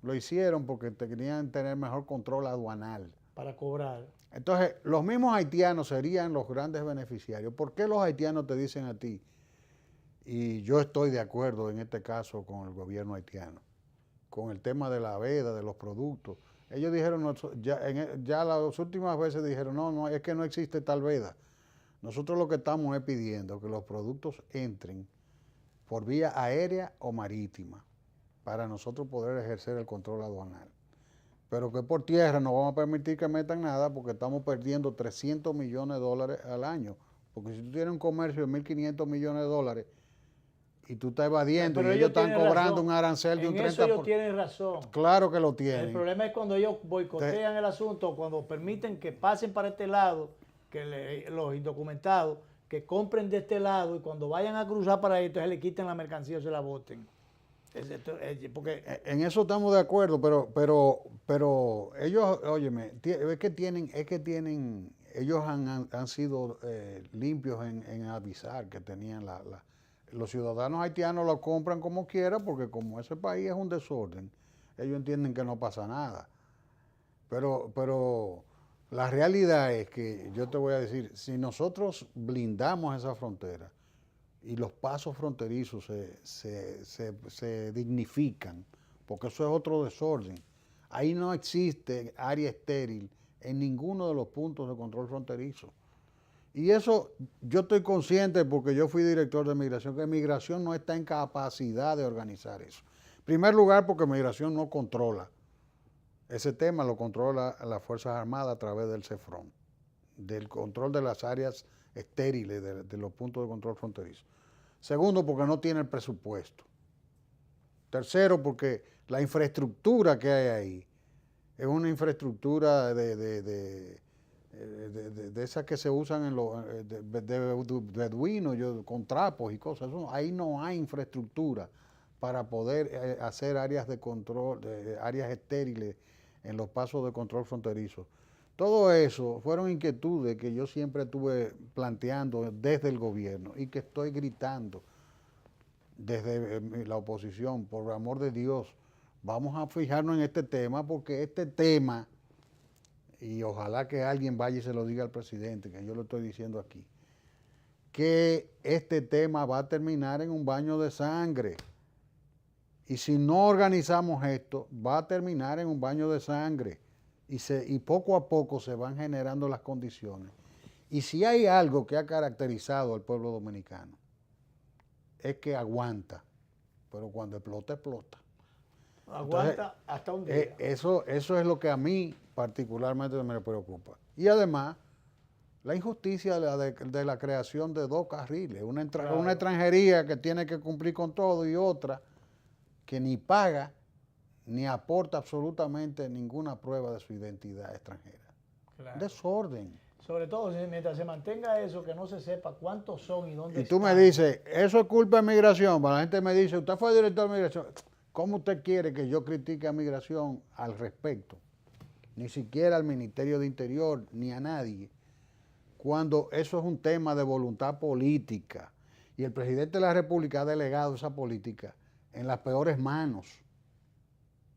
S3: Lo hicieron porque querían tener mejor control aduanal.
S1: Para cobrar.
S3: Entonces, los mismos haitianos serían los grandes beneficiarios. ¿Por qué los haitianos te dicen a ti? Y yo estoy de acuerdo en este caso con el gobierno haitiano, con el tema de la veda, de los productos. Ellos dijeron, ya las últimas veces dijeron, no, es que no existe tal veda. Nosotros lo que estamos es pidiendo que los productos entren por vía aérea o marítima para nosotros poder ejercer el control aduanal. Pero que por tierra no vamos a permitir que metan nada, porque estamos perdiendo 300 millones de dólares al año. Porque si tú tienes un comercio de 1.500 millones de dólares y tú estás evadiendo, y ellos están cobrando un arancel de un 30%.
S1: En eso ellos tienen razón.
S3: Claro que lo tienen.
S1: El problema es cuando ellos boicotean el asunto, cuando permiten que pasen para este lado, que los indocumentados, que compren de este lado, y cuando vayan a cruzar para ahí, entonces le quiten la mercancía o se la boten. Porque
S3: en eso estamos de acuerdo, pero ellos, óyeme, ellos han sido limpios en avisar que tenían los ciudadanos haitianos lo compran como quiera, porque como ese país es un desorden, ellos entienden que no pasa nada. Pero la realidad es que, yo te voy a decir, si nosotros blindamos esa frontera y los pasos fronterizos se dignifican, porque eso es otro desorden, ahí no existe área estéril en ninguno de los puntos de control fronterizo. Y eso yo estoy consciente, porque yo fui director de Migración, que Migración no está en capacidad de organizar eso. En primer lugar, porque Migración no controla Ese tema lo controla las Fuerzas Armadas a través del CEFRON, del control de las áreas estériles, de los puntos de control fronterizo. Segundo, porque no tiene el presupuesto. Tercero, porque la infraestructura que hay ahí es una infraestructura de esas que se usan en los beduinos, con trapos y cosas. Eso, ahí no hay infraestructura para poder hacer áreas de control, áreas estériles en los pasos de control fronterizo. Todo eso fueron inquietudes que yo siempre estuve planteando desde el gobierno y que estoy gritando desde la oposición. Por amor de Dios, vamos a fijarnos en este tema, porque este tema, y ojalá que alguien vaya y se lo diga al presidente, que yo lo estoy diciendo aquí, que este tema va a terminar en un baño de sangre. Y si no organizamos esto, va a terminar en un baño de sangre. Y poco a poco se van generando las condiciones. Y si hay algo que ha caracterizado al pueblo dominicano, es que aguanta, pero cuando explota, explota.
S1: Aguanta. Entonces, hasta un día.
S3: Eso es lo que a mí particularmente me preocupa. Y además, la injusticia de la creación de 2 carriles. Una extranjería que tiene que cumplir con todo y otra que ni paga ni aporta absolutamente ninguna prueba de su identidad extranjera. Claro. Desorden.
S1: Sobre todo mientras se mantenga eso, que no se sepa cuántos son y dónde
S3: están. Y tú me dices, eso es culpa de migración. La gente me dice, usted fue director de migración. ¿Cómo usted quiere que yo critique a migración al respecto? Ni siquiera al Ministerio de Interior, ni a nadie. Cuando eso es un tema de voluntad política. Y el presidente de la República ha delegado esa política en las peores manos.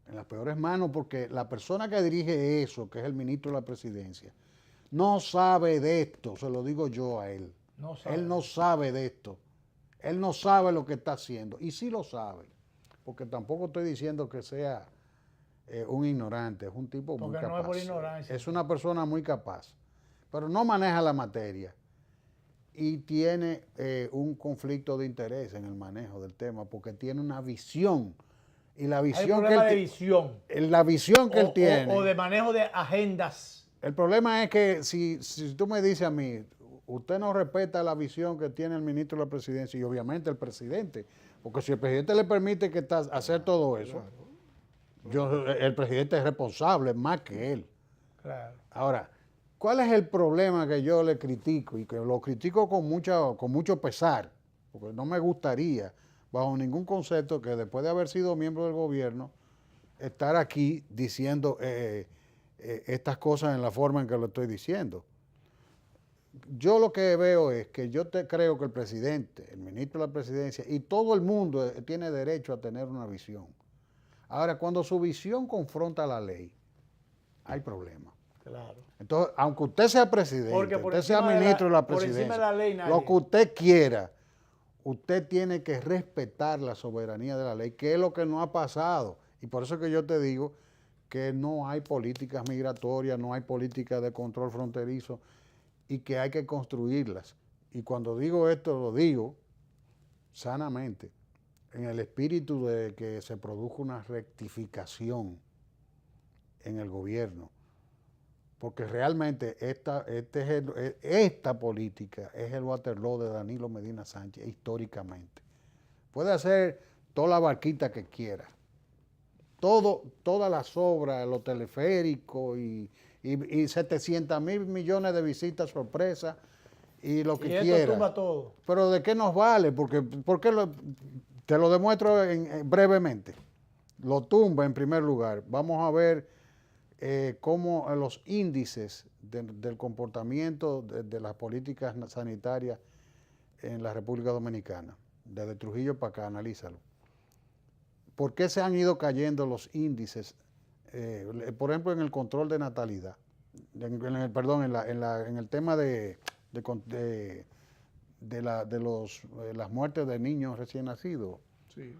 S3: En las peores manos, porque la persona que dirige eso, que es el ministro de la Presidencia, no sabe de esto, se lo digo yo a él. Él no sabe de esto. Él no sabe lo que está haciendo. Y sí lo sabe, porque tampoco estoy diciendo que sea un ignorante, es un tipo muy capaz. No es por ignorancia. Es una persona muy capaz, pero no maneja la materia y tiene un conflicto de interés en el manejo del tema, porque tiene una visión. Y la visión
S1: que
S3: él tiene.
S1: O de manejo de agendas.
S3: El problema es que si tú me dices a mí, usted no respeta la visión que tiene el ministro de la Presidencia y obviamente el presidente, porque si el presidente le permite hacer todo eso, el presidente es responsable más que él.
S1: Claro.
S3: Ahora, ¿cuál es el problema que yo le critico? Y que lo critico con mucho pesar, porque no me gustaría, bajo ningún concepto, que después de haber sido miembro del gobierno, estar aquí diciendo estas cosas en la forma en que lo estoy diciendo. Yo lo que veo es que creo que el presidente, el ministro de la Presidencia y todo el mundo tiene derecho a tener una visión. Ahora, cuando su visión confronta la ley, hay problemas.
S1: Claro.
S3: Entonces, aunque usted sea presidente, usted sea ministro de la Presidencia, lo que usted quiera, usted tiene que respetar la soberanía de la ley, que es lo que no ha pasado. Y por eso es que yo te digo que no hay políticas migratorias, no hay políticas de control fronterizo y que hay que construirlas. Y cuando digo esto, lo digo sanamente, en el espíritu de que se produzca una rectificación en el gobierno. Porque realmente esta política es el Waterloo de Danilo Medina Sánchez históricamente. Puede hacer toda la barquita que quiera, todas las obras, los teleféricos y 700.000 millones de visitas sorpresa y lo que quiera. Y esto tumba todo. Pero ¿de qué nos vale? Porque te lo demuestro brevemente. Lo tumba en primer lugar. Vamos a ver cómo los índices del comportamiento de las políticas sanitarias en la República Dominicana, desde Trujillo para acá, analízalo. ¿Por qué se han ido cayendo los índices? Por ejemplo, en el control de natalidad, en el tema de las muertes de niños recién nacidos.
S2: Sí,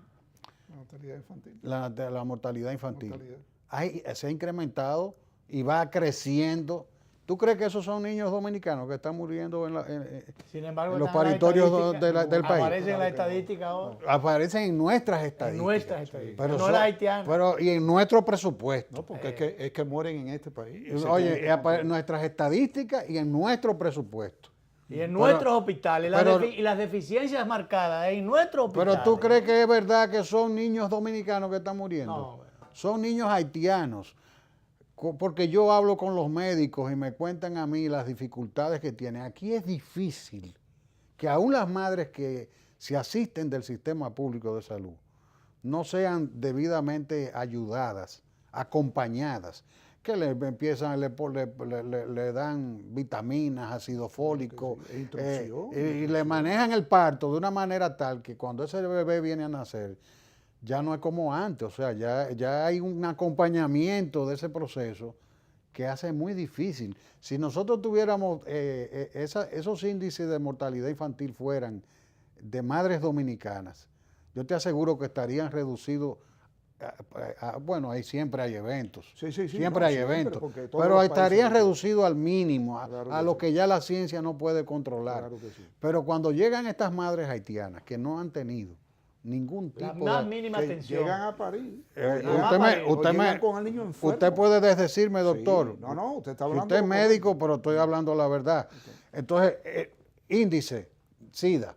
S2: la mortalidad infantil.
S3: La mortalidad infantil. Se ha incrementado y va creciendo ¿Tú crees que esos son niños dominicanos que están muriendo
S1: Sin embargo,
S3: en los
S1: están en las
S3: paritorios
S1: estadísticas,
S3: del país?
S1: aparecen en las estadísticas ahora.
S3: Aparecen en nuestras estadísticas.
S1: En nuestras estadísticas,
S3: Pero
S1: no las haitianas.
S3: Pero, y en nuestro presupuesto.
S2: No, porque es que mueren en este país. Se
S3: Oye,
S2: tiene que controlar.
S3: nuestras estadísticas y en nuestro presupuesto.
S1: Y en nuestros hospitales,
S3: pero-
S1: y las deficiencias marcadas en nuestros hospitales.
S3: Pero tú crees que es verdad que son niños dominicanos que están muriendo.
S1: No, bueno.
S3: Son niños haitianos. Porque yo hablo con los médicos y me cuentan a mí las dificultades que tienen. Aquí es difícil que aún las madres que se asisten del sistema público de salud no sean debidamente ayudadas, acompañadas, que le empiezan, le dan vitaminas, ácido fólico,
S2: sí, instrucción.
S3: y le manejan el parto de una manera tal que cuando ese bebé viene a nacer, ya no es como antes, o sea, ya hay un acompañamiento de ese proceso que hace muy difícil. Si nosotros tuviéramos esos índices de mortalidad infantil fueran de madres dominicanas, yo te aseguro que estarían reducidos. Bueno, ahí siempre hay eventos,
S2: Sí,
S3: siempre
S2: no,
S3: hay
S2: siempre,
S3: eventos,
S2: porque todos
S3: pero
S2: los
S3: estarían
S2: países-
S3: reducidos al mínimo,
S2: Claro
S3: a
S2: que
S3: lo
S2: sí.
S3: que ya la ciencia no puede controlar.
S2: Claro que sí.
S3: Pero cuando llegan estas madres haitianas que no han tenido ningún
S1: La
S3: tipo
S1: más
S3: de...
S1: mínima
S2: Que
S1: atención.
S2: llegan a París.
S1: Llegan
S2: con el niño enfermo.
S3: usted puede decirme, doctor,
S2: Sí, no, usted está
S3: si
S2: hablando.
S3: usted es
S2: lo
S3: médico, pero estoy hablando la verdad. Entonces, índice, SIDA.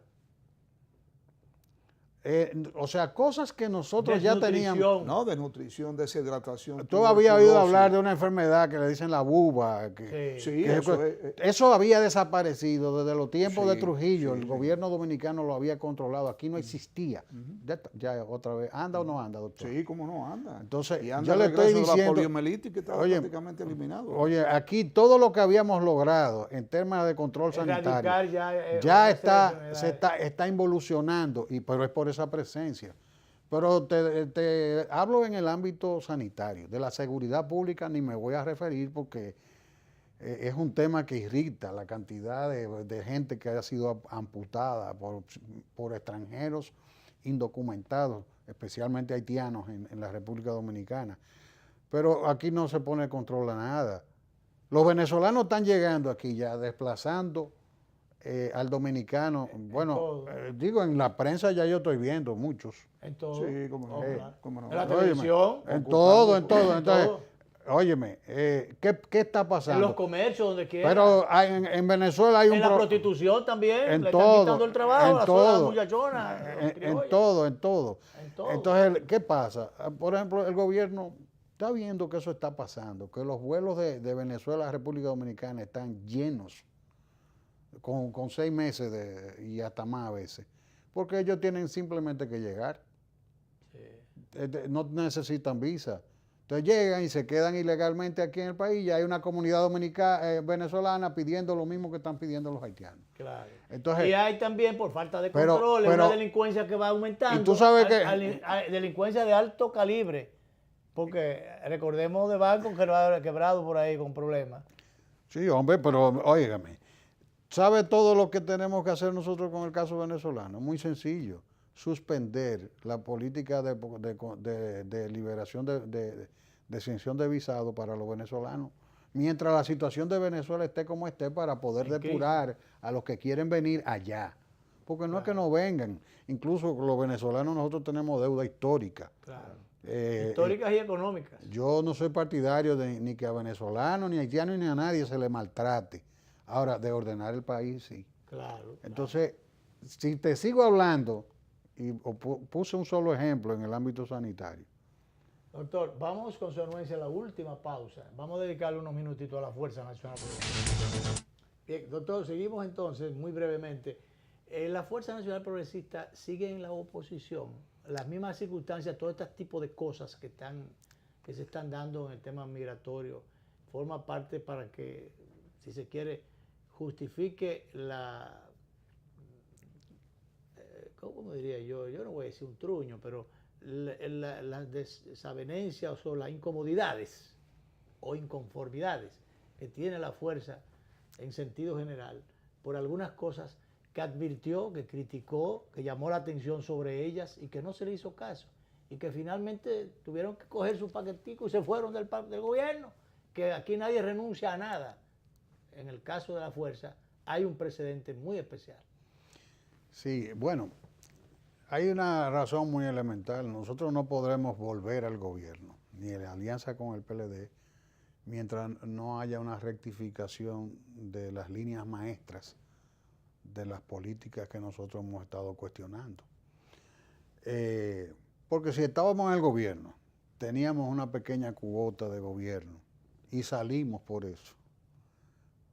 S3: O sea, cosas que nosotros ya teníamos.
S1: Desnutrición.
S2: No, de nutrición, deshidratación.
S3: Tú habías oído
S2: tuberculosis.
S3: hablar de una enfermedad que le dicen la buba. Que,
S1: Sí.
S2: Sí,
S3: que
S2: eso
S3: eso había desaparecido desde los tiempos de
S2: Sí,
S3: Trujillo.
S2: sí,
S3: El
S2: sí.
S3: gobierno dominicano lo había controlado. Aquí no existía. Ya otra vez. ¿Anda o no anda, doctor?
S2: Sí, cómo no anda.
S3: Entonces,
S2: y anda
S3: yo
S2: el
S3: le estoy
S2: regreso de
S3: diciendo-
S2: la poliomielitis que estaba
S3: Oye,
S2: prácticamente eliminado.
S3: Oye, aquí todo lo que habíamos logrado en temas de control
S1: Erradicar
S3: sanitario
S1: ya,
S3: ya
S1: una serie de
S3: está
S1: enfermedades.
S3: involucionando, pero es por esa presencia. Pero te hablo en el ámbito sanitario, de la seguridad pública ni me voy a referir porque es un tema que irrita la cantidad de gente que ha sido amputada por extranjeros indocumentados, especialmente haitianos en la República Dominicana. Pero aquí no se pone control a nada. Los venezolanos están llegando aquí ya, desplazando al dominicano. Bueno,
S1: todo.
S3: digo, en la prensa ya yo estoy viendo muchos.
S1: En todo.
S2: Sí, cómo no.
S1: Claro.
S2: Cómo no.
S1: En la
S3: Óyeme,
S1: televisión.
S3: En
S2: Ocupando
S3: todo.
S1: en
S3: Entonces,
S1: todo.
S3: óyeme, ¿qué está
S1: En
S3: pasando?
S1: los comercios, donde quiera.
S3: Pero en Venezuela hay un
S1: En la
S3: pro-
S1: prostitución también.
S3: en
S1: le
S3: todo,
S1: están quitando el trabajo
S3: en
S1: a las
S3: todo,
S1: muchachonas. los
S3: en
S1: criollos.
S3: todo.
S1: En todo.
S3: Entonces, ¿qué pasa? Por ejemplo, el gobierno está viendo que eso está pasando, que los vuelos de Venezuela a la República Dominicana están llenos, con 6 meses y hasta más a veces, porque ellos tienen simplemente que llegar, no necesitan visa. Entonces llegan y se quedan ilegalmente aquí en el país y hay una comunidad venezolana pidiendo lo mismo que están pidiendo los haitianos.
S1: Claro.
S3: Entonces,
S1: y hay también, por falta de
S3: pero-
S1: control,
S3: pero-
S1: una delincuencia que va aumentando.
S3: Y tú sabes que-
S1: delincuencia de alto calibre. Porque recordemos de bancos quebrados por ahí con problemas.
S3: Sí, hombre, pero óigame, ¿sabe todo lo que tenemos que hacer nosotros con el caso venezolano? Muy sencillo, suspender la política de liberación de exención de visado para los venezolanos, mientras la situación de Venezuela esté como esté para poder
S1: En
S3: depurar a los que quieren venir allá. Porque no es que no vengan, incluso los venezolanos nosotros tenemos deuda histórica.
S1: Claro.
S3: Eh,
S1: Históricas y económicas.
S3: Yo no soy partidario ni que a venezolanos, ni a haitianos, ni a nadie se le maltrate. Ahora, de ordenar el país, sí.
S1: Claro.
S3: Entonces, si te sigo hablando, y puse un solo ejemplo en el ámbito sanitario.
S1: Doctor, vamos con su anuencia a la última pausa. Vamos a dedicarle unos minutitos a la Fuerza Nacional Progresista. Bien, doctor, seguimos entonces muy brevemente. La Fuerza Nacional Progresista sigue en la oposición. Las mismas circunstancias, todo este tipo de cosas que se están dando en el tema migratorio, forma parte para que, si se quiere, justifique la, ¿cómo diría yo? Yo no voy a decir un truño, pero las desavenencias o las incomodidades o inconformidades que tiene la fuerza en sentido general por algunas cosas que advirtió, que criticó, que llamó la atención sobre ellas y que no se le hizo caso. Y que finalmente tuvieron que coger su paquetico y se fueron del gobierno. Que aquí nadie renuncia a nada. en el caso de la fuerza hay un precedente muy especial.
S3: Sí, bueno, hay una razón muy elemental. Nosotros no podremos volver al gobierno, ni en alianza con el PLD, mientras no haya una rectificación de las líneas maestras de las políticas que nosotros hemos estado cuestionando. Porque si estábamos en el gobierno, teníamos una pequeña cuota de gobierno y salimos por eso.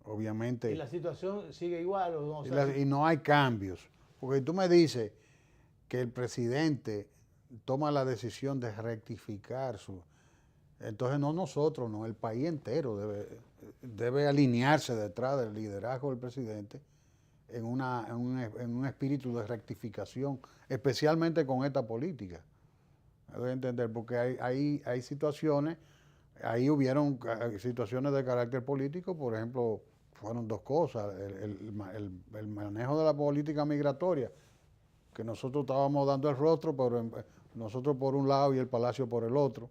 S3: Obviamente.
S1: ¿Y la situación sigue igual o no? O sea,
S3: Y no hay cambios. Porque tú me dices que el presidente toma la decisión de rectificar su... Entonces no nosotros, no, el país entero debe alinearse detrás del liderazgo del presidente en un espíritu de rectificación, especialmente con esta política. Debe entender, porque hay situaciones, ahí hubieron situaciones de carácter político, por ejemplo, fueron dos cosas, el manejo de la política migratoria, que nosotros estábamos dando el rostro, pero nosotros por un lado y el Palacio por el otro,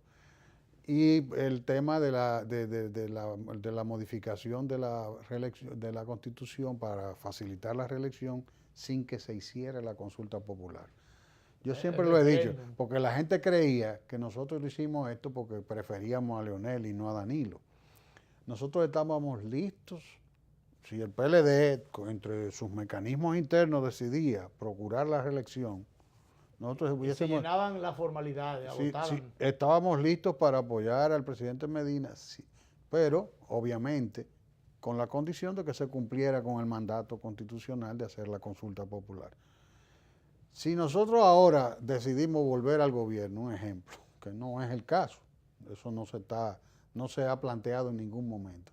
S3: y el tema de la modificación de la Constitución para facilitar la reelección sin que se hiciera la consulta popular. Yo siempre lo he dicho, porque la gente creía que nosotros hicimos esto porque preferíamos a Leonel y no a Danilo. Nosotros estábamos listos, si el PLD, entre sus mecanismos internos, decidía procurar la reelección, nosotros
S1: se llenaban las formalidades, agotaban.
S3: Sí, estábamos listos para apoyar al presidente Medina, sí, pero obviamente con la condición de que se cumpliera con el mandato constitucional de hacer la consulta popular. Si nosotros ahora decidimos volver al gobierno, un ejemplo, que no es el caso, eso no se ha planteado en ningún momento.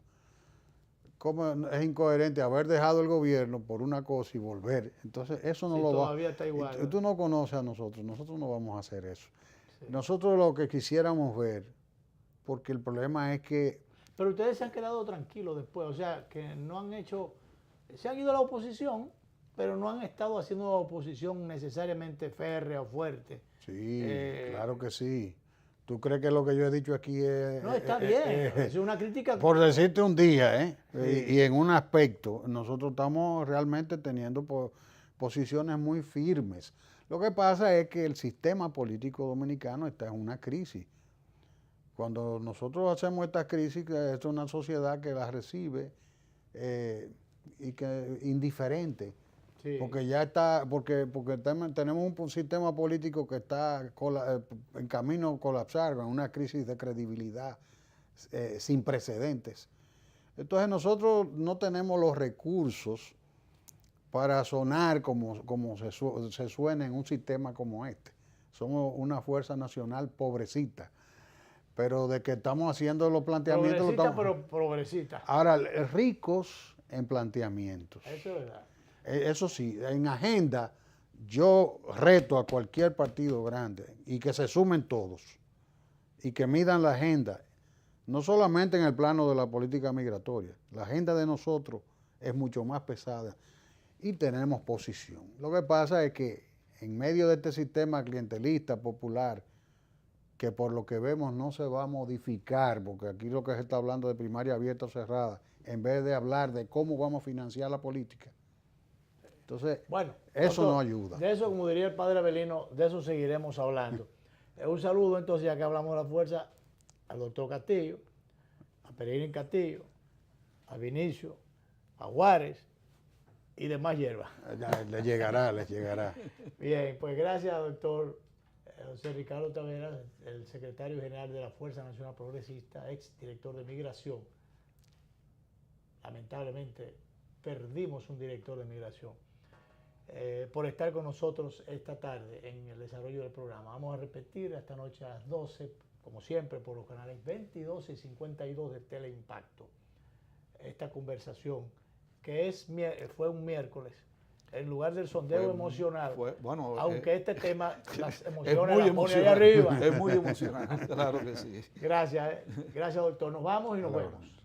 S3: ¿Cómo es incoherente haber dejado el gobierno por una cosa y volver? Entonces, eso no lo va.
S1: Todavía está igual.
S3: Tú no conoces a nosotros no vamos a hacer eso. Sí. Nosotros lo que quisiéramos ver, porque el problema es que...
S1: Pero ustedes se han quedado tranquilos después, o sea, que no han hecho... Se han ido a la oposición, pero no han estado haciendo una oposición necesariamente férrea o fuerte.
S3: Sí, claro que sí. ¿Tú crees que lo que yo he dicho aquí es...
S1: No, está bien, es una crítica...
S3: Por decirte un día,
S1: Sí.
S3: Y en un aspecto, nosotros estamos realmente teniendo posiciones muy firmes. Lo que pasa es que el sistema político dominicano está en una crisis. Cuando nosotros hacemos esta crisis, es una sociedad que la recibe y que indiferente. Sí. Porque ya está, porque tenemos un sistema político que está en camino a colapsar, en una crisis de credibilidad sin precedentes. Entonces nosotros no tenemos los recursos para sonar como se suena en un sistema como este. Somos una fuerza nacional pobrecita, pero de que estamos haciendo los planteamientos...
S1: Pobrecita, pero progresista.
S3: Ahora, ricos en planteamientos.
S1: Eso es verdad.
S3: Eso sí, en agenda yo reto a cualquier partido grande y que se sumen todos y que midan la agenda, no solamente en el plano de la política migratoria. La agenda de nosotros es mucho más pesada y tenemos posición. Lo que pasa es que en medio de este sistema clientelista, popular, que por lo que vemos no se va a modificar, porque aquí lo que se está hablando de primaria abierta o cerrada, en vez de hablar de cómo vamos a financiar la política. Entonces, bueno, eso no ayuda.
S1: De eso, como diría el padre Abelino, de eso seguiremos hablando. Un saludo entonces, ya que hablamos de la fuerza, al doctor Castillo, a Peregrín Castillo, a Vinicio, a Juárez y demás hierbas.
S3: Les llegará, les llegará.
S1: Bien, pues gracias, doctor José Ricardo Taveras, el secretario general de la Fuerza Nacional Progresista, ex director de Migración. Lamentablemente, perdimos un director de Migración. Por estar con nosotros esta tarde en el desarrollo del programa. Vamos a repetir esta noche a las 12, como siempre, por los canales 22 y 52 de Teleimpacto. Esta conversación, que fue un miércoles, en lugar del sondeo emocional, aunque este tema, las emociones las pone ahí arriba.
S2: Es muy emocionante, claro que sí.
S1: Gracias, gracias doctor. Nos vamos y nos vemos.